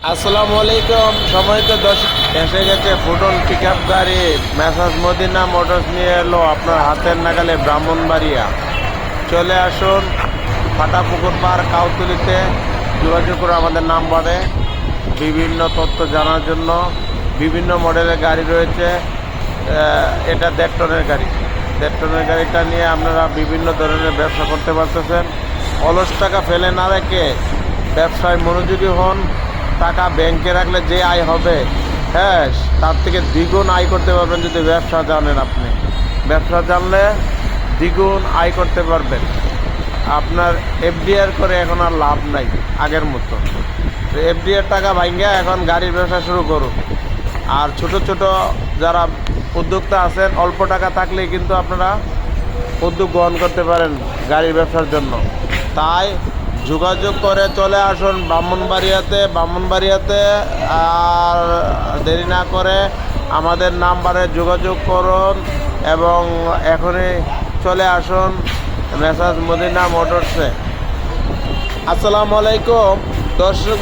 আসসালামু আলাইকুম। সময়ত দর্শক এসে গেছে ফুটন পিক আপ গাড়ি মেসাজ মদিনা মোটরস নিয়ে এলো আপনার হাতের নাগালে ব্রাহ্মণবাড়িয়া। চলে আসুন ফাটাপুকুর পার কাউতুলিতে, যোগাযোগ করে আমাদের নাম্বারে বিভিন্ন তথ্য জানার জন্য। বিভিন্ন মডেলের গাড়ি রয়েছে। এটা 1.5 টনের গাড়ি। 1.5 টনের গাড়িটা নিয়ে আপনারা বিভিন্ন ধরনের ব্যবসা করতে পারতেছেন। অলস টাকা ফেলে না রেখে ব্যবসায় মনোযোগী হন। টাকা ব্যাংকে রাখলে যে আয় হবে, হ্যাঁ, তার থেকে দ্বিগুণ আয় করতে পারবেন যদি ব্যবসা জানেন। আপনি ব্যবসা জানলে দ্বিগুণ আয় করতে পারবেন। আপনার এফডিআর করে এখন আর লাভ নাই আগের মতো। এফডিআর টাকা ভাঙ্গা এখন গাড়ির ব্যবসা শুরু করুন। আর ছোট ছোট যারা উদ্যোক্তা আছেন, অল্প টাকা থাকলেই কিন্তু আপনারা উদ্যোগ গ্রহণ করতে পারেন গাড়ির ব্যবসার জন্য। তাই যোগাযোগ করে চলে আসুন ব্রাহ্মণবাড়িয়াতে। আর দেরি না করে আমাদের নাম্বারে যোগাযোগ করুন এবং এখনই চলে আসুন মেসাজ মদিনা মোটরসে। আসসালামু আলাইকুম দর্শক।